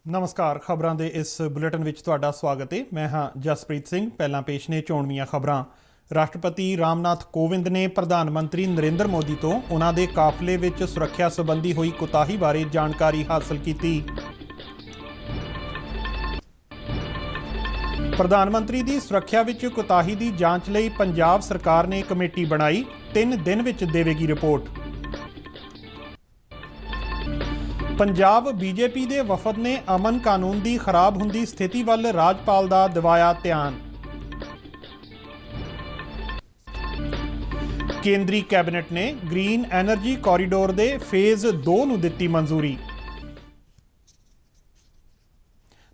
ਨਮਸਕਾਰ ਖਬਰਾਂ ਦੇ ਇਸ ਬੁਲੇਟਿਨ ਵਿੱਚ ਤੁਹਾਡਾ ਸਵਾਗਤ ਹੈ। ਮੈਂ ਹਾਂ ਜਸਪ੍ਰੀਤ ਸਿੰਘ। ਪਹਿਲਾਂ ਪੇਸ਼ ਨੇ ਚੋਣਵੀਆਂ ਖਬਰਾਂ। ਰਾਸ਼ਟਰਪਤੀ ਰਾਮਨਾਥ ਕੋਵਿੰਦ ਨੇ ਪ੍ਰਧਾਨ ਮੰਤਰੀ ਨਰਿੰਦਰ ਮੋਦੀ ਤੋਂ ਉਹਨਾਂ ਦੇ ਕਾਫਲੇ ਵਿੱਚ ਸੁਰੱਖਿਆ ਸੰਬੰਧੀ ਹੋਈ ਕੁਤਾਹੀ ਬਾਰੇ ਜਾਣਕਾਰੀ ਹਾਸਲ ਕੀਤੀ। ਪ੍ਰਧਾਨ ਮੰਤਰੀ ਦੀ ਸੁਰੱਖਿਆ ਵਿੱਚ ਕੁਤਾਹੀ ਦੀ ਜਾਂਚ ਲਈ ਪੰਜਾਬ ਸਰਕਾਰ ਨੇ ਕਮੇਟੀ ਬਣਾਈ। 3 ਦਿਨ ਵਿੱਚ ਦੇਵੇਗੀ ਰਿਪੋਰਟ। ਪੰਜਾਬ ਬੀਜੇਪੀ ਦੇ ਵਫਦ ਨੇ ਅਮਨ ਕਾਨੂੰਨ ਦੀ ਖਰਾਬ ਹੁੰਦੀ ਸਥਿਤੀ ਵੱਲ ਰਾਜਪਾਲ ਦਾ ਦਿਵਾਇਆ ਧਿਆਨ। ਕੇਂਦਰੀ ਕੈਬਨਿਟ ਨੇ ਗ੍ਰੀਨ ਐਨਰਜੀ ਕੋਰੀਡੋਰ ਦੇ ਫੇਜ਼ 2 ਨੂੰ ਦਿੱਤੀ ਮਨਜ਼ੂਰੀ।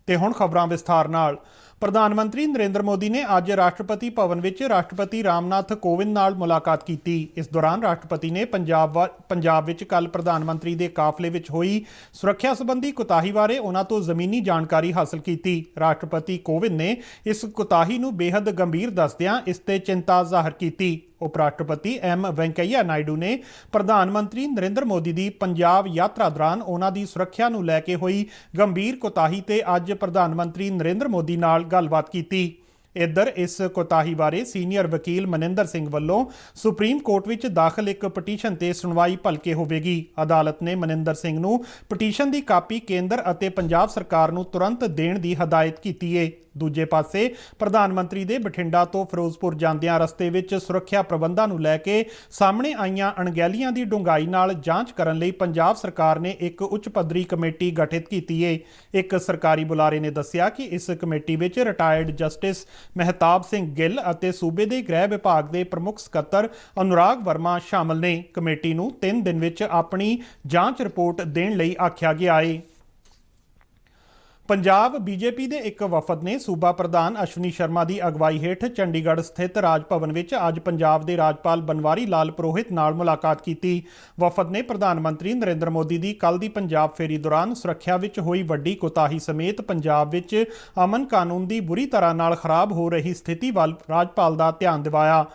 ਤੇ ਹੁਣ ਖਬਰਾਂ ਵਿਸਥਾਰ ਨਾਲ। ਪ੍ਰਧਾਨ ਮੰਤਰੀ ਨਰਿੰਦਰ ਮੋਦੀ ਨੇ ਅੱਜ ਰਾਸ਼ਟਰਪਤੀ ਭਵਨ ਵਿੱਚ ਰਾਸ਼ਟਰਪਤੀ ਰਾਮਨਾਥ ਕੋਵਿੰਦ ਨਾਲ ਮੁਲਾਕਾਤ ਕੀਤੀ। ਇਸ ਦੌਰਾਨ ਰਾਸ਼ਟਰਪਤੀ ਨੇ ਪੰਜਾਬ ਵਿੱਚ ਕੱਲ੍ਹ ਪ੍ਰਧਾਨ ਮੰਤਰੀ ਦੇ ਕਾਫਲੇ ਵਿੱਚ ਹੋਈ ਸੁਰੱਖਿਆ ਸੰਬੰਧੀ ਕੁਤਾਹੀ ਬਾਰੇ ਉਹਨਾਂ ਤੋਂ ਜ਼ਮੀਨੀ ਜਾਣਕਾਰੀ ਹਾਸਲ ਕੀਤੀ। ਰਾਸ਼ਟਰਪਤੀ ਕੋਵਿੰਦ ਨੇ ਇਸ ਕੁਤਾਹੀ ਨੂੰ ਬੇहद ਗੰਭੀਰ ਦੱਸਦਿਆਂ ਇਸ ਤੇ ਚਿੰਤਾ ਜ਼ਾਹਰ ਕੀਤੀ। ਉਪ ਰਾਸ਼ਟਰਪਤੀ ਵੈਂਕਈਆ ਨਾਇਡੂ ਨੇ ਪ੍ਰਧਾਨ ਮੰਤਰੀ ਨਰਿੰਦਰ ਮੋਦੀ ਦੀ ਪੰਜਾਬ ਯਾਤਰਾ ਦੌਰਾਨ ਉਹਨਾਂ ਦੀ ਸੁਰੱਖਿਆ ਨੂੰ ਲੈ ਕੇ ਹੋਈ ਗੰਭੀਰ ਕੁਤਾਹੀ ਤੇ ਅੱਜ ਪ੍ਰਧਾਨ ਮੰਤਰੀ ਨਰਿੰਦਰ ਮੋਦੀ ਨਾਲ ਗੱਲਬਾਤ ਕੀਤੀ। ਇੱਧਰ ਇਸ ਕੁਤਾਹੀ ਬਾਰੇ ਸੀਨੀਅਰ ਵਕੀਲ ਮਨਿੰਦਰ ਸਿੰਘ ਵੱਲੋਂ ਸੁਪਰੀਮ ਕੋਰਟ ਵਿੱਚ ਦਾਖਲ ਇੱਕ ਪਟੀਸ਼ਨ ਤੇ ਸੁਣਵਾਈ ਭਲਕੇ ਹੋਵੇਗੀ। ਅਦਾਲਤ ਨੇ ਮਨਿੰਦਰ ਸਿੰਘ ਨੂੰ ਪਟੀਸ਼ਨ ਦੀ ਕਾਪੀ ਕੇਂਦਰ ਅਤੇ ਪੰਜਾਬ ਸਰਕਾਰ ਨੂੰ ਤੁਰੰਤ ਦੇਣ ਦੀ ਹਦਾਇਤ ਕੀਤੀ ਹੈ। ਦੂਜੇ ਪਾਸੇ ਪ੍ਰਧਾਨ ਮੰਤਰੀ ਦੇ ਬਠਿੰਡਾ ਤੋਂ ਫਿਰੋਜ਼ਪੁਰ ਜਾਂਦਿਆਂ ਰਸਤੇ ਵਿੱਚ ਸੁਰੱਖਿਆ ਪ੍ਰਬੰਧਾਂ ਨੂੰ ਲੈ ਕੇ ਸਾਹਮਣੇ ਆਈਆਂ ਅਣਗਹਿਲੀਆਂ ਦੀ ਡੂੰਘਾਈ ਨਾਲ ਜਾਂਚ ਕਰਨ ਲਈ ਪੰਜਾਬ ਸਰਕਾਰ ਨੇ ਇੱਕ ਉੱਚ ਪੱਧਰੀ ਕਮੇਟੀ ਗਠਿਤ ਕੀਤੀ ਹੈ। ਇੱਕ ਸਰਕਾਰੀ ਬੁਲਾਰੇ ਨੇ ਦੱਸਿਆ ਕਿ ਇਸ ਕਮੇਟੀ ਵਿੱਚ ਰਿਟਾਇਰਡ ਜਸਟਿਸ ਮਹਿਤਾਬ ਸਿੰਘ ਗਿੱਲ ਅਤੇ ਸੂਬੇ ਦੇ ਗ੍ਰਹਿ ਵਿਭਾਗ ਦੇ ਪ੍ਰਮੁੱਖ ਸਕੱਤਰ ਅਨੁਰਾਗ ਵਰਮਾ ਸ਼ਾਮਲ ਨੇ। ਕਮੇਟੀ ਨੂੰ 3 ਦਿਨ ਵਿੱਚ ਆਪਣੀ ਜਾਂਚ ਰਿਪੋਰਟ ਦੇਣ ਲਈ ਆਖਿਆ ਗਿਆ ਹੈ। ਪੰਜਾਬ ਬੀਜੇਪੀ ਦੇ ਇੱਕ ਵਫਦ ਨੇ ਸੂਬਾ ਪ੍ਰਧਾਨ ਅਸ਼ਵਨੀ ਸ਼ਰਮਾ ਦੀ ਅਗਵਾਈ ਹੇਠ ਚੰਡੀਗੜ੍ਹ ਸਥਿਤ ਰਾਜ ਭਵਨ ਵਿੱਚ ਅੱਜ ਪੰਜਾਬ ਦੇ ਰਾਜਪਾਲ ਬਨਵਾਰੀ ਲਾਲ ਪੁਰੋਹਿਤ ਨਾਲ ਮੁਲਾਕਾਤ ਕੀਤੀ। ਵਫਦ ਨੇ ਪ੍ਰਧਾਨ ਮੰਤਰੀ ਨਰਿੰਦਰ ਮੋਦੀ ਦੀ ਕੱਲ੍ਹ ਦੀ ਪੰਜਾਬ ਫੇਰੀ ਦੌਰਾਨ ਸੁਰੱਖਿਆ ਵਿੱਚ ਹੋਈ ਵੱਡੀ ਕੁਤਾਹੀ ਸਮੇਤ ਪੰਜਾਬ ਵਿੱਚ ਅਮਨ ਕਾਨੂੰਨ ਦੀ ਬੁਰੀ ਤਰ੍ਹਾਂ ਨਾਲ ਖਰਾਬ ਹੋ ਰਹੀ ਸਥਿਤੀ ਵੱਲ ਰਾਜਪਾਲ ਦਾ ਧਿਆਨ ਦਿਵਾਇਆ।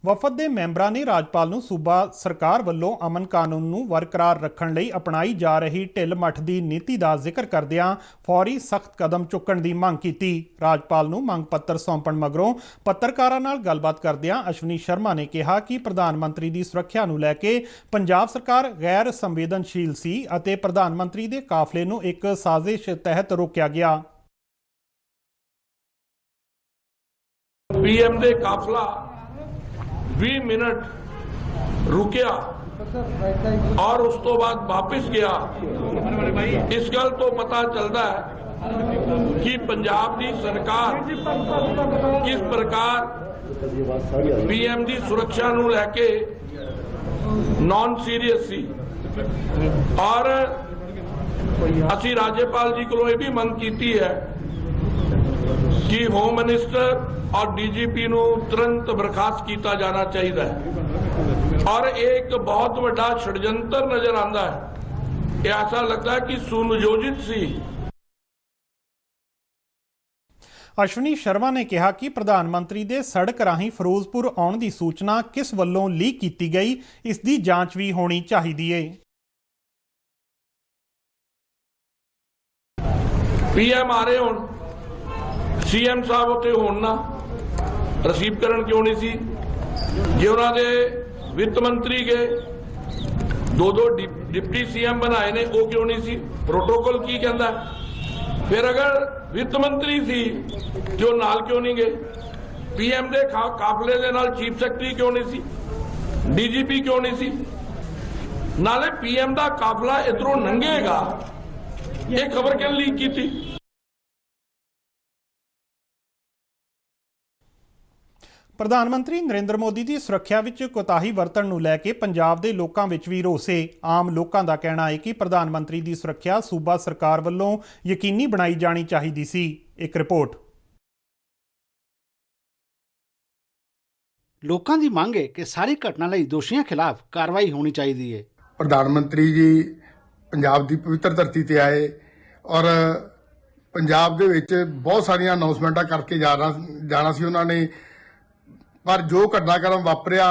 ਵਫਦ ਦੇ ਮੈਂਬਰਾਂ ਨੇ ਰਾਜਪਾਲ ਨੂੰ ਸੂਬਾ ਸਰਕਾਰ ਵੱਲੋਂ ਅਮਨ ਕਾਨੂੰਨ ਨੂੰ ਬਰਕਰਾਰ ਰੱਖਣ ਲਈ ਅਪਣਾਈ ਜਾ ਰਹੀ ਢਿੱਲ ਮੱਠ ਦੀ ਨੀਤੀ ਦਾ ਜ਼ਿਕਰ ਕਰਦਿਆਂ ਫੌਰੀ ਸਖਤ ਕਦਮ ਚੁੱਕਣ ਦੀ ਮੰਗ ਕੀਤੀ। ਰਾਜਪਾਲ ਨੂੰ ਮੰਗ ਪੱਤਰ ਸੌਂਪਣ ਮਗਰੋਂ ਪੱਤਰਕਾਰਾਂ ਨਾਲ ਗੱਲਬਾਤ ਕਰਦਿਆਂ ਅਸ਼ਵਨੀ ਸ਼ਰਮਾ ਨੇ ਕਿਹਾ ਕਿ ਪ੍ਰਧਾਨ ਮੰਤਰੀ ਦੀ ਸੁਰੱਖਿਆ ਨੂੰ ਲੈ ਕੇ ਪੰਜਾਬ ਸਰਕਾਰ ਗੈਰ ਸੰਵੇਦਨਸ਼ੀਲ ਸੀ ਅਤੇ ਪ੍ਰਧਾਨ ਮੰਤਰੀ ਦੇ ਕਾਫਲੇ ਨੂੰ ਇੱਕ ਸਾਜ਼ਿਸ਼ ਤਹਿਤ ਰੋਕਿਆ ਗਿਆ। पीएम ਦੇ ਕਾਫਲਾ 20 ਮਿੰਟ ਰੁਕਿਆ और उस तो बाद वापस गया। इस गल तो पता चलता है कि पंजाब की सरकार किस प्रकार पीएम की सुरक्षा नूं लैके नॉन सीरीयस सी। और असी राज्यपाल जी को यह भी मंग की है कि होम मिनिस्टर और डीजीपी नूं तुरंत बर्खास्त किया जाना चाहिए है। और एक बहुत बड़ा षडयंत्र नजर आता है। ये ऐसा लगता है कि सुनियोजित सी। ਅਸ਼ਵਨੀ ਸ਼ਰਮਾ ਨੇ ਕਿਹਾ ਕਿ ਪ੍ਰਧਾਨ ਮੰਤਰੀ ਦੇ ਸੜਕ ਰਾਹੀਂ ਫਿਰੋਜ਼ਪੁਰ ਆਉਣ ਦੀ ਸੂਚਨਾ ਕਿਸ ਵੱਲੋਂ ਲੀਕ ਕੀਤੀ ਗਈ, ਇਸ ਦੀ ਜਾਂਚ ਵੀ ਹੋਣੀ ਚਾਹੀਦੀ ਹੈ। पीएम आ रहे होण, सीएम साहब उत्ते होण ना रिसीव करन क्यों नहीं सी? जे उन्हां दे वित्त मंत्री गए, दो डिप्टी सीएम बनाए ने, वो क्यों नहीं सी? प्रोटोकॉल की कहता है? फिर अगर वित्त मंत्री सी जो नाल क्यों नहीं गए? पीएम दे काफले दे नाल चीफ सैकटरी क्यों नहीं सी? डीजीपी क्यों नहीं सी? नाले पीएम दा काफला इधरों लंघेगा, ये खबर क्यों लीक की थी? ਪ੍ਰਧਾਨ ਮੰਤਰੀ ਨਰਿੰਦਰ ਮੋਦੀ ਦੀ ਸੁਰੱਖਿਆ ਵਿੱਚ ਕੋਤਾਹੀ ਵਰਤਣ ਨੂੰ ਲੈ ਕੇ ਪੰਜਾਬ ਦੇ ਲੋਕਾਂ ਵਿੱਚ ਵੀ ਰੋਸ ਹੈ। ਆਮ ਲੋਕਾਂ ਦਾ ਕਹਿਣਾ ਹੈ ਕਿ ਪ੍ਰਧਾਨ ਮੰਤਰੀ ਦੀ ਸੁਰੱਖਿਆ ਸੂਬਾ ਸਰਕਾਰ ਵੱਲੋਂ ਯਕੀਨੀ ਬਣਾਈ ਜਾਣੀ ਚਾਹੀਦੀ ਸੀ। ਇੱਕ ਰਿਪੋਰਟ। ਲੋਕਾਂ ਦੀ ਮੰਗ ਹੈ ਕਿ ਸਾਰੀ ਘਟਨਾ ਲਈ ਦੋਸ਼ੀਆਂ ਖਿਲਾਫ ਕਾਰਵਾਈ ਹੋਣੀ ਚਾਹੀਦੀ ਹੈ। ਪ੍ਰਧਾਨ ਮੰਤਰੀ ਜੀ ਪੰਜਾਬ ਦੀ ਪਵਿੱਤਰ ਧਰਤੀ ਤੇ ਆਏ ਔਰ ਪੰਜਾਬ ਦੇ ਵਿੱਚ ਬਹੁਤ ਸਾਰੀਆਂ ਅਨਾਉਂਸਮੈਂਟਾਂ ਕਰਕੇ ਜਾਣਾ ਸੀ ਉਹਨਾਂ ਨੇ, ਪਰ ਜੋ ਘਟਨਾਕ੍ਰਮ ਵਾਪਰਿਆ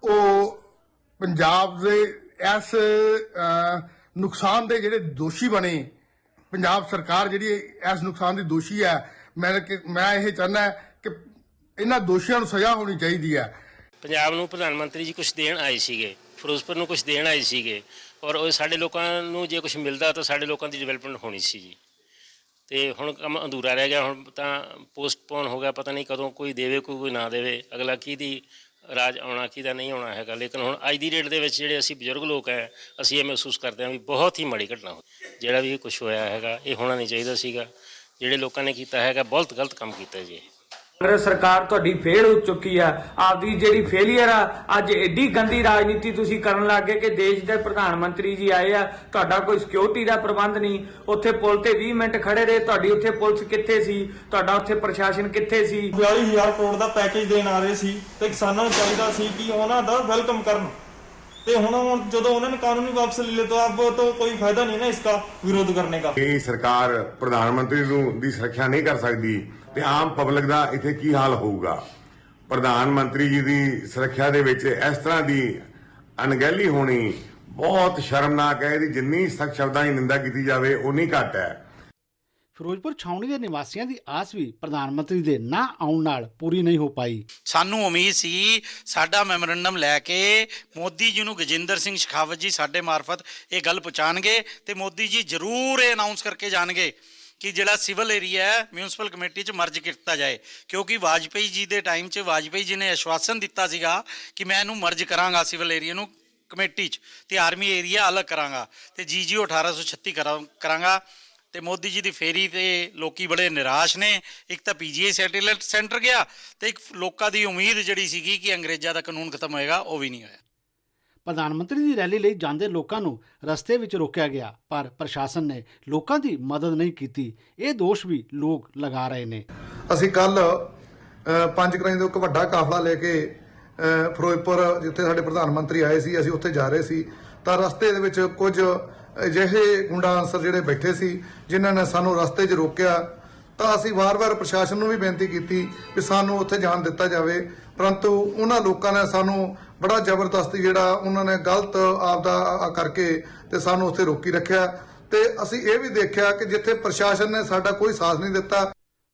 ਉਹ ਪੰਜਾਬ ਦੇ ਇਸ ਨੁਕਸਾਨ ਦੇ ਜਿਹੜੇ ਦੋਸ਼ੀ ਬਣੇ ਪੰਜਾਬ ਸਰਕਾਰ ਜਿਹੜੀ ਇਸ ਨੁਕਸਾਨ ਦੀ ਦੋਸ਼ੀ ਹੈ, ਮੈਂ ਇਹ ਚਾਹੁੰਦਾ ਕਿ ਇਹਨਾਂ ਦੋਸ਼ੀਆਂ ਨੂੰ ਸਜ਼ਾ ਹੋਣੀ ਚਾਹੀਦੀ ਹੈ। ਪੰਜਾਬ ਨੂੰ ਪ੍ਰਧਾਨ ਮੰਤਰੀ ਜੀ ਕੁਝ ਦੇਣ ਆਏ ਸੀਗੇ, ਫਿਰੋਜ਼ਪੁਰ ਨੂੰ ਕੁਝ ਦੇਣ ਆਏ ਸੀਗੇ, ਔਰ ਉਹ ਸਾਡੇ ਲੋਕਾਂ ਨੂੰ ਜੇ ਕੁਝ ਮਿਲਦਾ ਤਾਂ ਸਾਡੇ ਲੋਕਾਂ ਦੀ ਡਿਵੈਲਪਮੈਂਟ ਹੋਣੀ ਸੀ ਜੀ। ਤੇ ਹੁਣ ਕੰਮ ਅਧੂਰਾ ਰਹਿ ਗਿਆ, ਹੁਣ ਤਾਂ ਪੋਸਟਪੋਨ ਹੋ ਗਿਆ, ਪਤਾ ਨਹੀਂ ਕਦੋਂ ਕੋਈ ਦੇਵੇ ਕੋਈ ਨਾ ਦੇਵੇ, ਅਗਲਾ ਕਿਹਦੀ ਰਾਜ ਆਉਣਾ ਕਿਹਦਾ ਨਹੀਂ ਆਉਣਾ ਹੈਗਾ। ਲੇਕਿਨ ਹੁਣ ਅੱਜ ਦੀ ਡੇਟ ਦੇ ਵਿੱਚ ਜਿਹੜੇ ਅਸੀਂ ਬਜ਼ੁਰਗ ਲੋਕ ਹੈ, ਅਸੀਂ ਇਹ ਮਹਿਸੂਸ ਕਰਦੇ ਹਾਂ ਵੀ ਬਹੁਤ ਹੀ ਮਾੜੀ ਘਟਨਾ ਹੋਈ। ਜਿਹੜਾ ਵੀ ਕੁਝ ਹੋਇਆ ਹੈਗਾ ਇਹ ਹੋਣਾ ਨਹੀਂ ਚਾਹੀਦਾ ਸੀਗਾ। ਜਿਹੜੇ ਲੋਕਾਂ ਨੇ ਕੀਤਾ ਹੈਗਾ ਬਹੁਤ ਗਲਤ ਕੰਮ ਕੀਤਾ ਜੀ। ਕਾਂਗਰਸ ਸਰਕਾਰ ਤੁਹਾਡੀ ਫੇਲ ਹੋ ਚੁੱਕੀ ਆ, ਆਪਦੀ ਜਿਹੜੀ ਫੇਲੀਅਰ ਆ ਅੱਜ ਐਡੀ ਗੰਦੀ ਰਾਜਨੀਤੀ ਤੁਸੀਂ ਕਰਨ ਲੱਗੇ ਕਿ ਦੇਸ਼ ਦੇ ਪ੍ਰਧਾਨ ਮੰਤਰੀ ਜੀ ਆਏ ਆ, ਤੁਹਾਡਾ ਕੋਈ ਸਿਕਿਉਰਿਟੀ ਦਾ ਪ੍ਰਬੰਧ ਨਹੀਂ, ਉੱਥੇ ਪੁਲ ਤੇ 20 ਮਿੰਟ ਖੜੇ ਰਹੇ, ਤੁਹਾਡੀ ਉੱਥੇ ਪੁਲਿਸ ਕਿੱਥੇ ਸੀ, ਤੁਹਾਡਾ ਉੱਥੇ ਪ੍ਰਸ਼ਾਸਨ ਕਿੱਥੇ ਸੀ। 42,000 ਕਰੋੜ ਦਾ ਪੈਕੇਜ ਦੇਣ ਆ ਰਹੇ ਸੀ ਤੇ ਕਿਸਾਨਾਂ ਨੂੰ ਚਾਹੀਦਾ ਸੀ ਕਿ ਉਹਨਾਂ ਦਾ ਵੈਲਕਮ ਕਰਨ, ਤੇ ਹੁਣ ਜਦੋਂ ਉਹਨਾਂ ਨੇ ਕਾਨੂੰਨੀ ਵਾਪਸ ਲੈ ਲਿਆ ਤਾਂ अब तो कोई फायदा नहीं ना इसका विरोध करने का। ਇਹ ਸਰਕਾਰ ਪ੍ਰਧਾਨ ਮੰਤਰੀ ਨੂੰ ਦੀ ਸੁਰੱਖਿਆ ਨਹੀਂ ਕਰ ਸਕਦੀ ਤੇ ਆਮ ਪਬਲਿਕ ਦਾ ਇੱਥੇ ਕੀ ਹਾਲ ਹੋਊਗਾ। ਪ੍ਰਧਾਨ ਮੰਤਰੀ ਜੀ ਦੀ ਸੁਰੱਖਿਆ ਦੇ ਵਿੱਚ ਇਸ ਤਰ੍ਹਾਂ ਦੀ ਅਣਗਹਿਲੀ ਹੋਣੀ ਬਹੁਤ ਸ਼ਰਮਨਾਕ ਹੈ। ਇਹਦੀ ਜਿੰਨੀ ਸਖਤ ਸ਼ਬਦਾਂ ਦੀ ਨਿੰਦਾ ਕੀਤੀ ਜਾਵੇ ਉਨੀ ਘੱਟ ਹੈ। ਫਿਰੋਜ਼ਪੁਰ ਛਾਉਣੀ ਦੇ ਨਿਵਾਸੀਆਂ ਦੀ ਆਸ ਵੀ ਪ੍ਰਧਾਨ ਮੰਤਰੀ ਦੇ ਨਾ ਆਉਣ ਨਾਲ ਪੂਰੀ ਨਹੀਂ ਹੋ ਪਾਈ। ਸਾਨੂੰ ਉਮੀਦ ਸੀ ਸਾਡਾ ਮੈਮੋਰੰਡਮ ਲੈ ਕੇ ਮੋਦੀ ਜੀ ਨੂੰ ਗਜਿੰਦਰ ਸਿੰਘ ਸ਼ੇਖਾਵਤ ਜੀ ਸਾਡੇ ਮਾਰਫਤ ਇਹ ਗੱਲ ਪਹੁੰਚਾਉਣਗੇ ਤੇ ਮੋਦੀ ਜੀ ਜ਼ਰੂਰ ਇਹ ਅਨਾਉਂਸ ਕਰਕੇ ਜਾਣਗੇ ਕਿ ਜਿਹੜਾ ਸਿਵਲ ਏਰੀਆ ਹੈ ਮਿਊਨਿਸਪਲ ਕਮੇਟੀ 'ਚ ਮਰਜ ਕੀਤਾ ਜਾਏ, ਕਿਉਂਕਿ ਵਾਜਪੇਈ ਜੀ ਦੇ ਟਾਈਮ 'ਚ ਵਾਜਪੇਈ ਜੀ ਨੇ ਆਸ਼ਵਾਸਨ ਦਿੱਤਾ ਸੀਗਾ ਕਿ ਮੈਂ ਇਹਨੂੰ ਮਰਜ ਕਰਾਂਗਾ ਸਿਵਲ ਏਰੀਆ ਨੂੰ ਕਮੇਟੀ 'ਚ ਤੇ ਆਰਮੀ ਏਰੀਆ ਅਲੱਗ ਕਰਾਂਗਾ ਤੇ GGO 1836 ਕਰਾਂਗਾ। ਤੇ ਮੋਦੀ ਜੀ ਦੀ ਫੇਰੀ ਤੇ ਲੋਕੀ ਬੜੇ ਨਿਰਾਸ਼ ਨੇ। ਇੱਕ ਤਾਂ PGI ਸੈਟੇਲਾਈਟ ਸੈਂਟਰ ਗਿਆ ਤੇ ਇੱਕ ਲੋਕਾਂ ਦੀ ਉਮੀਦ ਜਿਹੜੀ ਸੀਗੀ ਕਿ ਅੰਗਰੇਜ਼ਾਂ ਦਾ ਕਾਨੂੰਨ ਖਤਮ ਹੋਏਗਾ ਉਹ ਵੀ ਨਹੀਂ ਹੋਇਆ। ਪ੍ਰਧਾਨ ਮੰਤਰੀ ਦੀ ਰੈਲੀ ਲਈ ਜਾਂਦੇ ਲੋਕਾਂ ਨੂੰ ਰਸਤੇ ਵਿੱਚ ਰੋਕਿਆ ਗਿਆ, ਪਰ ਪ੍ਰਸ਼ਾਸਨ ਨੇ ਲੋਕਾਂ ਦੀ ਮਦਦ ਨਹੀਂ ਕੀਤੀ। ਇਹ ਦੋਸ਼ ਵੀ ਲੋਕ ਲਗਾ ਰਹੇ ਨੇ। ਅਸੀਂ ਕੱਲ ਪੰਜਕਰਾਈ ਤੋਂ ਇੱਕ ਵੱਡਾ ਕਾਫਲਾ ਲੈ ਕੇ ਫਿਰੋਜ਼ਪੁਰ ਜਿੱਥੇ ਸਾਡੇ ਪ੍ਰਧਾਨ ਮੰਤਰੀ ਆਏ ਸੀ, ਅਸੀਂ ਉੱਥੇ ਜਾ ਰਹੇ ਸੀ ਤਾਂ ਰਸਤੇ ਦੇ ਵਿੱਚ ਕੁਝ ਅਜਿਹੇ ਗੁੰਡਾ ਅਨਸਰ ਜਿਹੜੇ ਬੈਠੇ ਸੀ ਜਿਨ੍ਹਾਂ ਨੇ ਸਾਨੂੰ ਰਸਤੇ 'ਚ ਰੋਕਿਆ। ਤਾਂ ਅਸੀਂ ਵਾਰ-ਵਾਰ ਪ੍ਰਸ਼ਾਸਨ ਨੂੰ ਵੀ ਬੇਨਤੀ ਕੀਤੀ ਕਿ ਸਾਨੂੰ ਉੱਥੇ ਜਾਣ ਦਿੱਤਾ ਜਾਵੇ, ਪਰੰਤੂ ਉਹਨਾਂ ਲੋਕਾਂ ਨੇ ਸਾਨੂੰ ਬੜਾ ਜ਼ਬਰਦਸਤੀ ਜਿਹੜਾ ਉਹਨਾਂ ਨੇ ਗਲਤ ਆਪਦਾ ਕਰਕੇ ਤੇ ਸਾਨੂੰ ਉੱਥੇ ਰੋਕੀ ਰੱਖਿਆ। ਤੇ ਅਸੀਂ ਇਹ ਵੀ ਦੇਖਿਆ ਕਿ ਜਿੱਥੇ ਪ੍ਰਸ਼ਾਸਨ ਨੇ ਸਾਡਾ ਕੋਈ ਸਾਥ ਨਹੀਂ ਦਿੱਤਾ।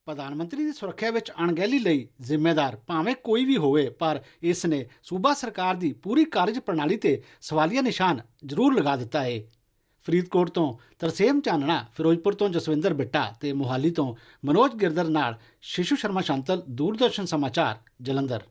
ਪ੍ਰਧਾਨ ਮੰਤਰੀ ਦੀ ਸੁਰੱਖਿਆ ਵਿੱਚ ਅਣਗਹਿਲੀ ਲਈ ਜ਼ਿੰਮੇਦਾਰ ਭਾਵੇਂ ਕੋਈ ਵੀ ਹੋਵੇ, ਪਰ ਇਸ ਨੇ ਸੂਬਾ ਸਰਕਾਰ ਦੀ ਪੂਰੀ ਕਾਰਜ ਪ੍ਰਣਾਲੀ ਤੇ ਸਵਾਲੀਆ ਨਿਸ਼ਾਨ ਜ਼ਰੂਰ ਲਗਾ ਦਿੱਤਾ ਹੈ। ਫਰੀਦਕੋਟ ਤੋਂ ਤਰਸੇਮ ਚਾਨਣਾ, ਫਿਰੋਜ਼ਪੁਰ ਤੋਂ ਜਸਵਿੰਦਰ ਬਿੱਟਾ ਤੇ ਮੋਹਾਲੀ ਤੋਂ ਮਨੋਜ ਗਿਰਦਰ ਨਾਲ ਸ਼ਿਸ਼ੂ ਸ਼ਰਮਾ ਸ਼ਾਂਤਲ, ਦੂਰਦਰਸ਼ਨ ਸਮਾਚਾਰ, ਜਲੰਧਰ।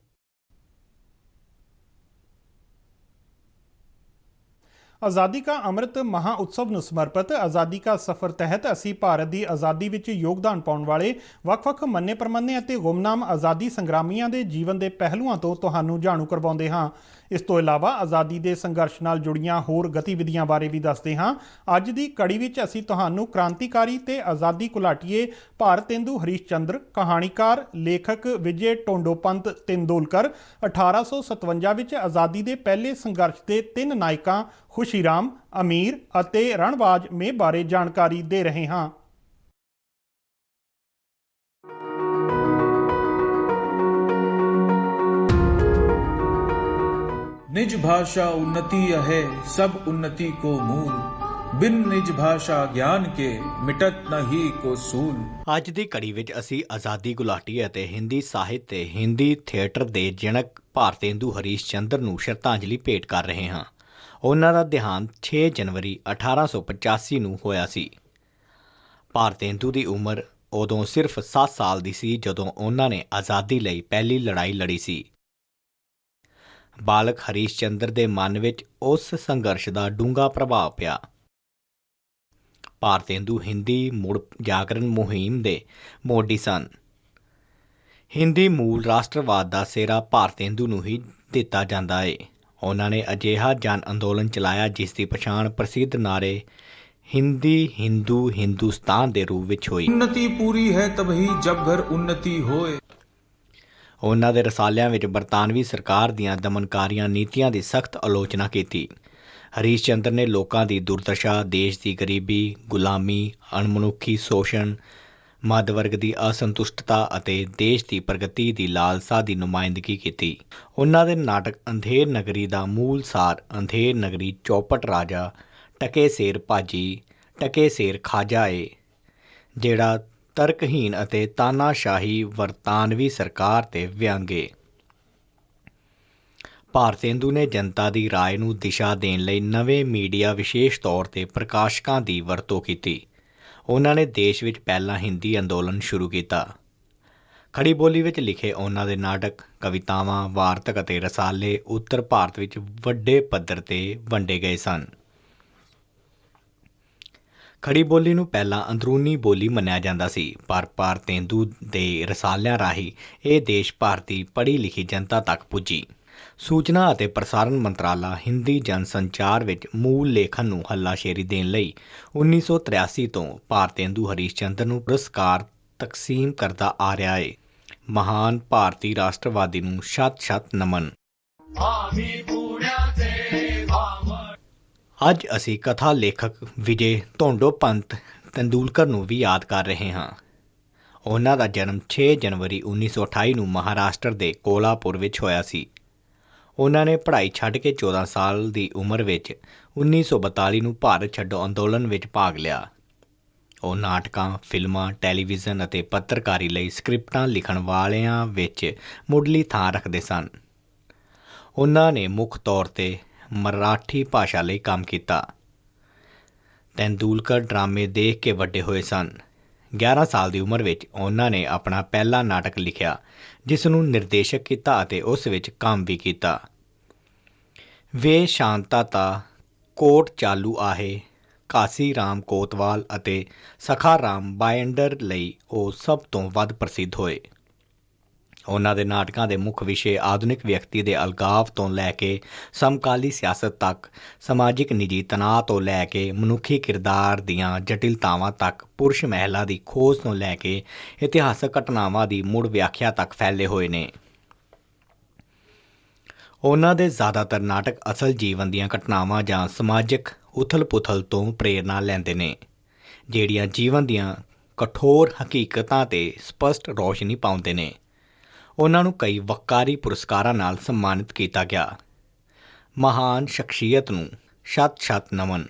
ਆਜ਼ਾਦੀ ਕਾ ਅੰਮ੍ਰਿਤ ਮਹਾ ਉਤਸਵ ਨੂੰ ਸਮਰਪਿਤ ਆਜ਼ਾਦੀ ਕਾ ਸਫ਼ਰ ਤਹਿਤ ਅਸੀਂ ਭਾਰਤ ਦੀ ਆਜ਼ਾਦੀ ਵਿੱਚ ਯੋਗਦਾਨ ਪਾਉਣ ਵਾਲੇ ਵੱਖ-ਵੱਖ ਮੰਨੇ ਪ੍ਰਮੰਨੇ ਅਤੇ ਗੁੰਮਨਾਮ ਆਜ਼ਾਦੀ ਸੰਗਰਾਮੀਆਂ ਦੇ ਜੀਵਨ ਦੇ ਪਹਿਲੂਆਂ ਤੋਂ ਤੁਹਾਨੂੰ ਜਾਣੂ ਕਰਵਾਉਂਦੇ ਹਾਂ। ਇਸ ਤੋਂ ਇਲਾਵਾ ਆਜ਼ਾਦੀ ਦੇ ਸੰਘਰਸ਼ ਨਾਲ ਜੁੜੀਆਂ ਹੋਰ ਗਤੀਵਿਧੀਆਂ ਬਾਰੇ ਵੀ ਦੱਸਦੇ ਹਾਂ। ਅੱਜ ਦੀ ਕੜੀ ਵਿੱਚ ਅਸੀਂ ਤੁਹਾਨੂੰ ਕ੍ਰਾਂਤੀਕਾਰੀ ਤੇ ਆਜ਼ਾਦੀ ਘੁਲਾਟੀਏ ਭਾਰਤੇਂਦੂ ਹਰੀਸ਼ ਚੰਦਰ, ਕਹਾਣੀਕਾਰ ਲੇਖਕ ਵਿਜੇ ਟੋਂਡੋਪੰਤ ਤੇਂਦੁਲਕਰ, 1857 ਵਿੱਚ ਆਜ਼ਾਦੀ ਦੇ ਪਹਿਲੇ ਸੰਘਰਸ਼ ਦੇ 3 ਨਾਇਕਾਂ ਖੁਸ਼ੀਰਾਮ, ਅਮੀਰ ਅਤੇ ਰਣਬਾਜ ਮੇਂ ਬਾਰੇ ਜਾਣਕਾਰੀ ਦੇ ਰਹੇ ਹਾਂ। निज भाषा उन्नति है सब उन्नति को मूल, बिन निज भाषा ज्ञान के मिटत न ही को सूल। ਅੱਜ ਦੀ ਕੜੀ ਵਿੱਚ ਅਸੀਂ ਆਜ਼ਾਦੀ ਗੁਲਾਟੀ ਅਤੇ ਹਿੰਦੀ ਸਾਹਿਤ ਤੇ ਹਿੰਦੀ ਥੀਏਟਰ ਦੇ ਜਨਕ ਭਾਰਤੇਂਦੂ ਹਰੀਸ਼ ਚੰਦਰ ਨੂੰ ਸ਼ਰਧਾਂਜਲੀ ਭੇਟ ਕਰ ਰਹੇ ਹਾਂ। ਉਹਨਾਂ ਦਾ ਦੇਹਾਂਤ 6 ਜਨਵਰੀ 1885 ਨੂੰ ਹੋਇਆ ਸੀ। ਭਾਰਤੇਂਦੂ ਦੀ ਉਮਰ ਉਦੋਂ ਸਿਰਫ 7 ਸਾਲ ਦੀ ਸੀ ਜਦੋਂ ਉਹਨਾਂ ਨੇ ਆਜ਼ਾਦੀ ਲਈ ਪਹਿਲੀ ਲੜਾਈ ਲੜੀ ਸੀ। ਬਾਲਕ ਹਰੀਸ਼ ਚੰਦਰ ਦੇ ਮਨ ਵਿੱਚ ਉਸ ਸੰਘਰਸ਼ ਦਾ ਡੂੰਘਾ ਪ੍ਰਭਾਵ ਪਿਆ। ਭਾਰਤੇਂਦੂ ਹਿੰਦੀ ਮੁੜ ਜਾਗਰਣ ਮੁਹਿੰਮ ਦੇ ਮੋਢੀ ਸਨ। ਹਿੰਦੀ ਮੂਲ ਰਾਸ਼ਟਰਵਾਦ ਦਾ ਸਿਹਰਾ ਭਾਰਤੇਂਦੂ ਨੂੰ ਹੀ ਦਿੱਤਾ ਜਾਂਦਾ ਹੈ। ਉਹਨਾਂ ਨੇ ਅਜਿਹਾ ਜਨ ਅੰਦੋਲਨ ਚਲਾਇਆ ਜਿਸ ਦੀ ਪਛਾਣ ਪ੍ਰਸਿੱਧ ਨਾਰੇ ਹਿੰਦੀ ਹਿੰਦੂ ਹਿੰਦੁਸਤਾਨ ਦੇ ਰੂਪ ਵਿੱਚ ਹੋਈ। उन्नति पूरी है तभी जब घर उन्नति होए। ਉਹਨਾਂ ਦੇ ਰਸਾਲਿਆਂ ਵਿੱਚ ਬਰਤਾਨਵੀ ਸਰਕਾਰ ਦੀਆਂ ਦਮਨਕਾਰੀਆਂ ਨੀਤੀਆਂ ਦੀ ਸਖਤ ਆਲੋਚਨਾ ਕੀਤੀ। ਹਰੀਸ਼ ਚੰਦਰ ਨੇ ਲੋਕਾਂ ਦੀ ਦੁਰਦਸ਼ਾ, ਦੇਸ਼ ਦੀ ਗਰੀਬੀ, ਗੁਲਾਮੀ, ਅਣਮਨੁੱਖੀ ਸ਼ੋਸ਼ਣ, ਮੱਧ ਵਰਗ ਦੀ ਅਸੰਤੁਸ਼ਟਤਾ ਅਤੇ ਦੇਸ਼ ਦੀ ਪ੍ਰਗਤੀ ਦੀ ਲਾਲਸਾ ਦੀ ਨੁਮਾਇੰਦਗੀ ਕੀਤੀ। ਉਹਨਾਂ ਦੇ ਨਾਟਕ ਅੰਧੇਰ ਨਗਰੀ ਦਾ ਮੂਲ ਸਾਰ ਅੰਧੇਰ ਨਗਰੀ ਚੌਪਟ ਰਾਜਾ, ਟਕੇ ਸੇਰ ਭਾਜੀ, ਟਕੇ ਸੇਰ ਖਾਜਾ ਏ ਜਿਹੜਾ ਤਰਕਹੀਣ ਅਤੇ ਤਾਨਾਸ਼ਾਹੀ ਵਰਤਾਨਵੀ ਸਰਕਾਰ ਤੇ ਵਿਅੰਗੇ। ਭਾਰਤੇਂਦੂ ਨੇ ਜਨਤਾ ਦੀ ਰਾਏ ਨੂੰ ਦਿਸ਼ਾ ਦੇਣ ਲਈ ਨਵੇਂ ਮੀਡੀਆ ਵਿਸ਼ੇਸ਼ ਤੌਰ ਤੇ ਪ੍ਰਕਾਸ਼ਕਾਂ ਦੀ ਵਰਤੋਂ ਕੀਤੀ। ਉਹਨਾਂ ਨੇ ਦੇਸ਼ ਵਿੱਚ ਪਹਿਲਾ ਹਿੰਦੀ ਅੰਦੋਲਨ ਸ਼ੁਰੂ ਕੀਤਾ। ਖੜੀ ਬੋਲੀ ਵਿੱਚ ਲਿਖੇ ਉਹਨਾਂ ਦੇ ਨਾਟਕ, ਕਵਿਤਾਵਾਂ, ਵਾਰਤਕ ਅਤੇ ਰਸਾਲੇ ਉੱਤਰ ਭਾਰਤ ਵਿੱਚ ਵੱਡੇ ਪੱਧਰ ਤੇ ਵੰਡੇ ਗਏ ਸਨ। ਖੜੀ ਬੋਲੀ ਨੂੰ ਪਹਿਲਾਂ ਅੰਦਰੂਨੀ ਬੋਲੀ ਮੰਨਿਆ ਜਾਂਦਾ ਸੀ, ਪਰ ਭਾਰਤੇਂਦੂ ਦੇ ਰਸਾਲਿਆਂ ਰਾਹੀਂ ਇਹ ਦੇਸ਼ ਭਾਰਤੀ ਪੜ੍ਹੀ ਲਿਖੀ ਜਨਤਾ ਤੱਕ ਪੁੱਜੀ। ਸੂਚਨਾ ਅਤੇ ਪ੍ਰਸਾਰਣ ਮੰਤਰਾਲਾ ਹਿੰਦੀ ਜਨ ਸੰਚਾਰ ਵਿੱਚ ਮੂਲ ਲੇਖਨ ਨੂੰ ਹੱਲਾਸ਼ੇਰੀ ਦੇਣ ਲਈ 1983 ਤੋਂ ਭਾਰਤੇਂਦੂ ਹਰੀਸ਼ ਚੰਦਰ ਨੂੰ ਪੁਰਸਕਾਰ ਤਕਸੀਮ ਕਰਦਾ ਆ ਰਿਹਾ ਹੈ। ਮਹਾਨ ਭਾਰਤੀ ਰਾਸ਼ਟਰਵਾਦੀ ਨੂੰ ਸ਼ਤ-ਸ਼ਤ ਨਮਨ। ਅੱਜ ਅਸੀਂ ਕਥਾ ਲੇਖਕ ਵਿਜੇ ਧੋਂਡੋਪੰਤ ਤੇਂਦੁਲਕਰ ਨੂੰ ਵੀ ਯਾਦ ਕਰ ਰਹੇ ਹਾਂ। ਉਹਨਾਂ ਦਾ ਜਨਮ 6 ਜਨਵਰੀ 1928 ਨੂੰ ਮਹਾਰਾਸ਼ਟਰ ਦੇ ਕੋਲਾਪੁਰ ਵਿੱਚ ਹੋਇਆ ਸੀ। ਉਹਨਾਂ ਨੇ ਪੜ੍ਹਾਈ ਛੱਡ ਕੇ 14 ਸਾਲ ਦੀ ਉਮਰ ਵਿੱਚ 1942 ਨੂੰ ਭਾਰਤ ਛੱਡੋ ਅੰਦੋਲਨ ਵਿੱਚ ਭਾਗ ਲਿਆ। ਉਹ ਨਾਟਕਾਂ, ਫਿਲਮਾਂ, ਟੈਲੀਵਿਜ਼ਨ ਅਤੇ ਪੱਤਰਕਾਰੀ ਲਈ ਸਕ੍ਰਿਪਟਾਂ ਲਿਖਣ ਵਾਲਿਆਂ ਵਿੱਚ ਮੁੱਢਲੀ ਥਾਂ ਰੱਖਦੇ ਸਨ। ਉਹਨਾਂ ਨੇ ਮੁੱਖ ਤੌਰ ਤੇ ਮਰਾਠੀ ਭਾਸ਼ਾ ਲਈ ਕੰਮ ਕੀਤਾ। ਤੇਂਦੁਲਕਰ ਡਰਾਮੇ ਦੇਖ ਕੇ ਵੱਡੇ ਹੋਏ ਸਨ। 11 ਸਾਲ ਦੀ ਉਮਰ ਵਿੱਚ ਉਹਨਾਂ ਨੇ ਆਪਣਾ ਪਹਿਲਾ ਨਾਟਕ ਲਿਖਿਆ, ਜਿਸ ਨੂੰ ਨਿਰਦੇਸ਼ਕ ਕੀਤਾ ਅਤੇ ਉਸ ਵਿੱਚ ਕੰਮ ਵੀ ਕੀਤਾ। ਵੇ ਸ਼ਾਂਤਾ ਤਾ, ਕੋਟ ਚਾਲੂ ਆਹੇ, ਕਾਸੀ ਰਾਮ ਕੋਤਵਾਲ ਅਤੇ ਸਖਾ ਰਾਮ ਬਾਇੰਡਰ ਲਈ ਉਹ ਸਭ ਤੋਂ ਵੱਧ ਪ੍ਰਸਿੱਧ ਹੋਏ। ਉਹਨਾਂ ਦੇ ਨਾਟਕਾਂ ਦੇ ਮੁੱਖ ਵਿਸ਼ੇ ਆਧੁਨਿਕ ਵਿਅਕਤੀ ਦੇ ਅਲਗਾਵ ਤੋਂ ਲੈ ਕੇ ਸਮਕਾਲੀ ਸਿਆਸਤ ਤੱਕ, ਸਮਾਜਿਕ ਨਿੱਜੀ ਤਣਾਅ ਤੋਂ ਲੈ ਕੇ ਮਨੁੱਖੀ ਕਿਰਦਾਰ ਦੀਆਂ ਜਟਿਲਤਾਵਾਂ ਤੱਕ, ਪੁਰਸ਼ ਮਹਿਲਾ ਦੀ ਖੋਜ ਤੋਂ ਲੈ ਕੇ ਇਤਿਹਾਸਕ ਘਟਨਾਵਾਂ ਦੀ ਮੁੜ ਵਿਆਖਿਆ ਤੱਕ ਫੈਲੇ ਹੋਏ ਨੇ। ਉਹਨਾਂ ਦੇ ਜ਼ਿਆਦਾਤਰ ਨਾਟਕ ਅਸਲ ਜੀਵਨ ਦੀਆਂ ਘਟਨਾਵਾਂ ਜਾਂ ਸਮਾਜਿਕ ਉਥਲ-ਪੁਥਲ ਤੋਂ ਪ੍ਰੇਰਨਾ ਲੈਂਦੇ ਨੇ, ਜਿਹੜੀਆਂ ਜੀਵਨ ਦੀਆਂ ਕਠੋਰ ਹਕੀਕਤਾਂ 'ਤੇ ਸਪਸ਼ਟ ਰੌਸ਼ਨੀ ਪਾਉਂਦੇ ਨੇ। ਉਹਨਾਂ ਨੂੰ ਕਈ ਵੱਕਾਰੀ ਪੁਰਸਕਾਰਾਂ ਨਾਲ ਸਨਮਾਨਿਤ ਕੀਤਾ ਗਿਆ। ਮਹਾਨ ਸ਼ਖਸੀਅਤ ਨੂੰ ਸ਼ਤ-ਸ਼ਤ ਨਮਨ।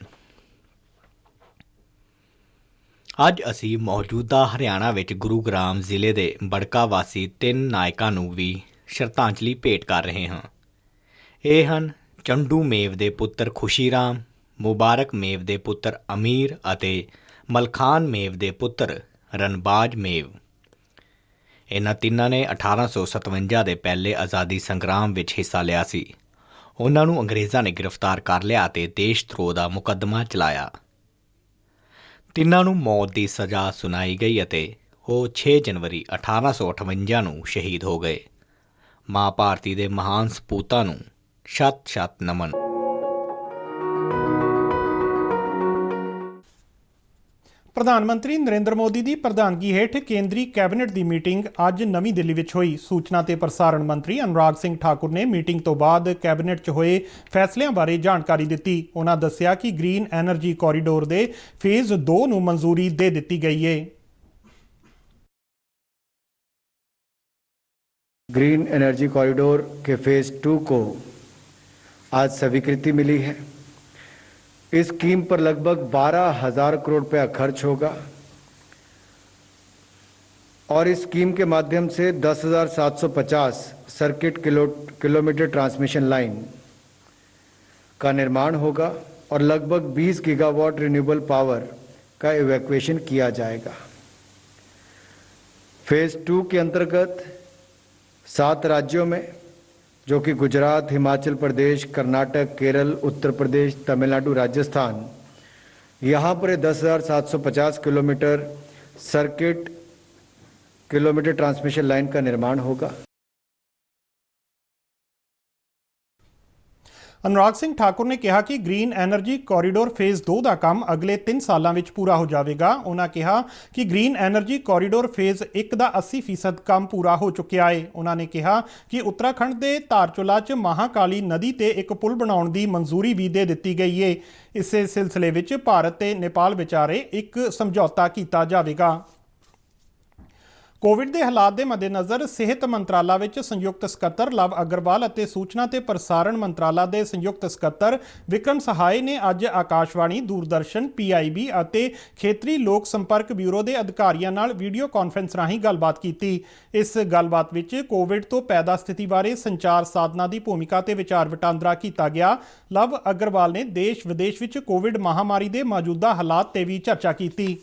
ਅੱਜ ਅਸੀਂ ਮੌਜੂਦਾ ਹਰਿਆਣਾ ਵਿੱਚ ਗੁਰੂਗ੍ਰਾਮ ਜ਼ਿਲ੍ਹੇ ਦੇ ਬੜਕਾ ਵਾਸੀ 3 ਨਾਇਕਾਂ ਨੂੰ ਵੀ ਸ਼ਰਧਾਂਜਲੀ ਭੇਟ ਕਰ ਰਹੇ ਹਾਂ। ਇਹ ਹਨ ਚੰਡੂ ਮੇਵ ਦੇ ਪੁੱਤਰ ਖੁਸ਼ੀ ਰਾਮ, ਮੁਬਾਰਕ ਮੇਵ ਦੇ ਪੁੱਤਰ ਅਮੀਰ ਅਤੇ ਮਲਖਾਨ ਮੇਵ ਦੇ ਪੁੱਤਰ ਰਣਬਾਜ ਮੇਵ। ਇਹਨਾਂ ਤਿੰਨਾਂ ਨੇ 1857 ਦੇ ਪਹਿਲੇ ਆਜ਼ਾਦੀ ਸੰਗਰਾਮ ਵਿੱਚ ਹਿੱਸਾ ਲਿਆ ਸੀ। ਉਹਨਾਂ ਨੂੰ ਅੰਗਰੇਜ਼ਾਂ ਨੇ ਗ੍ਰਿਫਤਾਰ ਕਰ ਲਿਆ ਅਤੇ ਦੇਸ਼ ਧਰੋਹ ਦਾ ਮੁਕੱਦਮਾ ਚਲਾਇਆ। ਤਿੰਨਾਂ ਨੂੰ ਮੌਤ ਦੀ ਸਜ਼ਾ ਸੁਣਾਈ ਗਈ ਅਤੇ ਉਹ 6 ਜਨਵਰੀ 1858 ਨੂੰ ਸ਼ਹੀਦ ਹੋ ਗਏ। ਮਾਂ ਭਾਰਤੀ ਦੇ ਮਹਾਨ ਸਪੂਤਾਂ ਨੂੰ ਸ਼ਤ-ਸ਼ਤ ਨਮਨ। ਪ੍ਰਧਾਨ ਮੰਤਰੀ ਨਰਿੰਦਰ ਮੋਦੀ ਦੀ ਪ੍ਰਧਾਨਗੀ ਹੇਠ ਕੇਂਦਰੀ ਕੈਬਨਿਟ ਦੀ ਮੀਟਿੰਗ ਅੱਜ ਨਵੀਂ ਦਿੱਲੀ ਵਿੱਚ ਹੋਈ। ਸੂਚਨਾ ਤੇ ਪ੍ਰਸਾਰਣ ਮੰਤਰੀ ਅਨੁਰਾਗ ਸਿੰਘ ਠਾਕੁਰ ਨੇ ਮੀਟਿੰਗ ਤੋਂ ਬਾਅਦ ਕੈਬਨਿਟ 'ਚ ਹੋਏ ਫੈਸਲਿਆਂ ਬਾਰੇ ਜਾਣਕਾਰੀ ਦਿੱਤੀ। ਉਹਨਾਂ ਦੱਸਿਆ ਕਿ ਗ੍ਰੀਨ ਐਨਰਜੀ ਕੋਰੀਡੋਰ ਦੇ ਫੇਜ਼ 2 ਨੂੰ ਮਨਜ਼ੂਰੀ ਦੇ ਦਿੱਤੀ ਗਈ ਹੈ। ग्रीन एनर्जी कॉरिडोर के फेज़ 2 को आज स्वीकृति मिली है। इस स्कीम पर लगभग 12,000 करोड़ रुपया खर्च होगा और इस स्कीम के माध्यम से 10,750 सर्किट किलोमीटर ट्रांसमिशन लाइन का निर्माण होगा और लगभग 20 गीगावाट रिन्यूएबल पावर का इवैक्यूएशन किया जाएगा। फेज़ 2 के अंतर्गत 7 राज्यों में, जो कि गुजरात, हिमाचल प्रदेश, कर्नाटक, केरल, उत्तर प्रदेश, तमिलनाडु, राजस्थान, यहाँ पर 10,750 kilometre circuit kilometre transmission line का निर्माण होगा। ਅਨੁਰਾਗ ਸਿੰਘ ਠਾਕੁਰ ਨੇ ਕਿਹਾ ਕਿ ਗ੍ਰੀਨ ਐਨਰਜੀ ਕੋਰੀਡੋਰ ਫੇਜ਼ 2 ਦਾ ਕੰਮ ਅਗਲੇ 3 ਸਾਲਾਂ ਵਿੱਚ ਪੂਰਾ ਹੋ ਜਾਵੇਗਾ। ਉਹਨਾਂ ਕਿਹਾ ਕਿ ਗ੍ਰੀਨ ਐਨਰਜੀ ਕੋਰੀਡੋਰ ਫੇਜ਼ 1 ਦਾ 80% ਕੰਮ ਪੂਰਾ ਹੋ ਚੁੱਕਿਆ ਹੈ। ਉਹਨਾਂ ਨੇ ਕਿਹਾ ਕਿ ਉੱਤਰਾਖੰਡ ਦੇ ਧਾਰਚੁਲਾ 'ਚ ਮਹਾਕਾਲੀ ਨਦੀ ਤੇ ਇੱਕ ਪੁਲ ਬਣਾਉਣ ਦੀ ਮਨਜ਼ੂਰੀ ਵੀ ਦੇ ਦਿੱਤੀ ਗਈ ਹੈ। ਇਸੇ ਸਿਲਸਿਲੇ ਵਿੱਚ ਭਾਰਤ ਤੇ ਨੇਪਾਲ ਵਿਚਾਲੇ ਇੱਕ ਸਮਝੌਤਾ ਕੀਤਾ ਜਾਵੇਗਾ। ਕੋਵਿਡ ਦੇ ਹਾਲਾਤ ਦੇ ਮੱਦੇਨਜ਼ਰ ਸਿਹਤ ਮੰਤਰਾਲਾ ਵਿੱਚ ਸੰਯੁਕਤ ਸਕੱਤਰ ਲਵ ਅਗਰਵਾਲ ਅਤੇ ਸੂਚਨਾ ਤੇ ਪ੍ਰਸਾਰਣ ਮੰਤਰਾਲਾ ਦੇ ਸੰਯੁਕਤ ਸਕੱਤਰ ਵਿਕਰਮ ਸਹਾਏ ਨੇ ਅੱਜ ਆਕਾਸ਼ਵਾਣੀ, ਦੂਰਦਰਸ਼ਨ, PIB ਅਤੇ ਖੇਤਰੀ ਲੋਕ ਸੰਪਰਕ ਬਿਊਰੋ ਦੇ ਅਧਿਕਾਰੀਆਂ ਨਾਲ ਵੀਡੀਓ ਕਾਨਫਰੰਸ ਰਾਹੀਂ ਗੱਲਬਾਤ ਕੀਤੀ। ਇਸ ਗੱਲਬਾਤ ਵਿੱਚ ਕੋਵਿਡ ਤੋਂ ਪੈਦਾ ਸਥਿਤੀ ਬਾਰੇ ਸੰਚਾਰ ਸਾਧਨਾਂ ਦੀ ਭੂਮਿਕਾ ਤੇ ਵਿਚਾਰ ਵਟਾਂਦਰਾ ਕੀਤਾ ਗਿਆ। ਲਵ ਅਗਰਵਾਲ ਨੇ ਦੇਸ਼ ਵਿਦੇਸ਼ ਵਿੱਚ ਕੋਵਿਡ ਮਹਾਮਾਰੀ ਦੇ ਮੌਜੂਦਾ ਹਾਲਾਤ ਤੇ ਵੀ ਚਰਚਾ ਕੀਤੀ।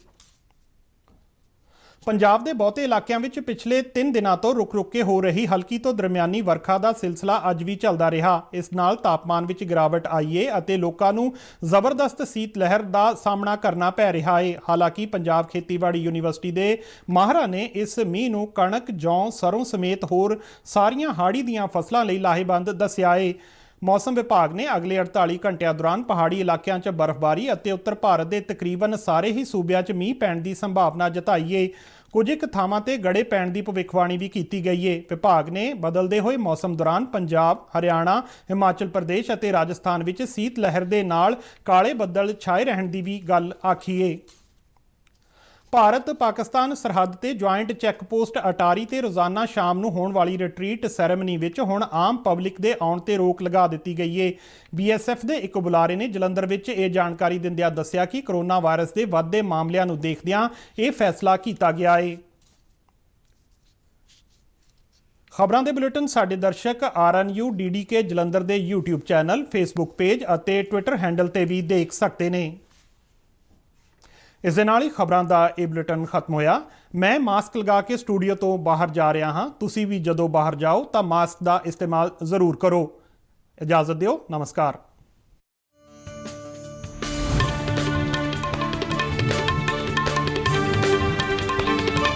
ਪੰਜਾਬ ਦੇ ਬਹੁਤੇ ਇਲਾਕਿਆਂ ਵਿੱਚ ਪਿਛਲੇ 3 ਦਿਨਾਂ ਤੋਂ ਰੁਕ-ਰੁਕ ਕੇ ਹੋ ਰਹੀ ਹਲਕੀ ਤੋਂ ਦਰਮਿਆਨੀ ਵਰਖਾ ਦਾ ਸਿਲਸਿਲਾ ਅੱਜ ਵੀ ਚੱਲਦਾ ਰਿਹਾ। ਇਸ ਨਾਲ ਤਾਪਮਾਨ ਵਿੱਚ ਗਿਰਾਵਟ ਆਈ ਹੈ ਅਤੇ ਲੋਕਾਂ ਨੂੰ ਜ਼ਬਰਦਸਤ ਸੀਤ ਲਹਿਰ ਦਾ ਸਾਹਮਣਾ ਕਰਨਾ ਪੈ ਰਿਹਾ ਹੈ। ਹਾਲਾਂਕਿ ਪੰਜਾਬ ਖੇਤੀਬਾੜੀ ਯੂਨੀਵਰਸਿਟੀ ਦੇ ਮਾਹਰਾਂ ਨੇ ਇਸ ਮੀਂਹ ਨੂੰ ਕਣਕ, ਜੌਂ, ਸਰੋਂ ਸਮੇਤ ਹੋਰ ਸਾਰੀਆਂ ਹਾੜੀ ਦੀਆਂ ਫਸਲਾਂ ਲਈ ਲਾਹੇਵੰਦ ਦੱਸਿਆ ਹੈ। ਮੌਸਮ ਵਿਭਾਗ ਨੇ ਅਗਲੇ 48 ਘੰਟਿਆਂ ਦੌਰਾਨ ਪਹਾੜੀ ਇਲਾਕਿਆਂ 'ਚ ਬਰਫ਼ਬਾਰੀ ਅਤੇ ਉੱਤਰ ਭਾਰਤ ਦੇ ਤਕਰੀਬਨ ਸਾਰੇ ਹੀ ਸੂਬਿਆਂ 'ਚ ਮੀਂਹ ਪੈਣ ਦੀ ਸੰਭਾਵਨਾ ਜਤਾਈ ਹੈ। ਕੁਝ ਇੱਕ ਥਾਵਾਂ ਤੇ ਗੜੇ ਪੈਣ ਦੀ ਭਵਿੱਖਬਾਣੀ ਵੀ ਕੀਤੀ ਗਈ ਹੈ। ਵਿਭਾਗ ਨੇ ਬਦਲਦੇ ਹੋਏ ਮੌਸਮ ਦੌਰਾਨ ਪੰਜਾਬ, ਹਰਿਆਣਾ, ਹਿਮਾਚਲ ਪ੍ਰਦੇਸ਼ ਅਤੇ ਰਾਜਸਥਾਨ ਵਿੱਚ ਸੀਤ ਲਹਿਰ ਦੇ ਨਾਲ ਕਾਲੇ ਬੱਦਲ ਛਾਏ ਰਹਿਣ ਦੀ ਵੀ ਗੱਲ ਆਖੀ ਹੈ। ਭਾਰਤ ਪਾਕਿਸਤਾਨ ਸਰਹੱਦ ਤੇ ਜੁਆਇੰਟ ਚੈੱਕ ਪੋਸਟ ਅਟਾਰੀ ਤੇ ਰੋਜ਼ਾਨਾ ਸ਼ਾਮ ਨੂੰ ਹੋਣ ਵਾਲੀ ਰਿਟਰੀਟ ਸੈਰੇਮਨੀ ਵਿੱਚ ਹੁਣ ਆਮ ਪਬਲਿਕ ਦੇ ਆਉਣ ਤੇ ਰੋਕ ਲਗਾ ਦਿੱਤੀ ਗਈ ਹੈ। BSF ਦੇ ਇੱਕ ਬੁਲਾਰੇ ਨੇ ਜਲੰਧਰ ਵਿੱਚ ਇਹ ਜਾਣਕਾਰੀ ਦਿੰਦਿਆਂ ਦੱਸਿਆ ਕਿ ਕਰੋਨਾ ਵਾਇਰਸ ਦੇ ਵੱਧਦੇ ਮਾਮਲਿਆਂ ਨੂੰ ਦੇਖਦਿਆਂ ਇਹ ਫੈਸਲਾ ਕੀਤਾ ਗਿਆ ਹੈ। ਖਬਰਾਂ ਦੇ ਬੁਲੇਟਿਨ ਸਾਡੇ ਦਰਸ਼ਕ RNU DDK ਜਲੰਧਰ ਦੇ YouTube ਚੈਨਲ, Facebook ਪੇਜ ਅਤੇ Twitter ਹੈਂਡਲ ਤੇ ਵੀ ਦੇਖ ਸਕਦੇ ਨੇ। ਇਸ ਦੇ ਨਾਲ ਹੀ ਖਬਰਾਂ ਦਾ ਇਹ ਬੁਲੇਟਿਨ ਖਤਮ ਹੋਇਆ। ਮੈਂ ਮਾਸਕ ਲਗਾ ਕੇ ਸਟੂਡੀਓ ਤੋਂ ਬਾਹਰ ਜਾ ਰਿਹਾ ਹਾਂ। ਤੁਸੀਂ ਵੀ ਜਦੋਂ ਬਾਹਰ ਜਾਓ ਤਾਂ ਮਾਸਕ ਦਾ ਇਸਤੇਮਾਲ ਜ਼ਰੂਰ ਕਰੋ। ਇਜਾਜ਼ਤ ਦਿਓ। ਨਮਸਕਾਰ।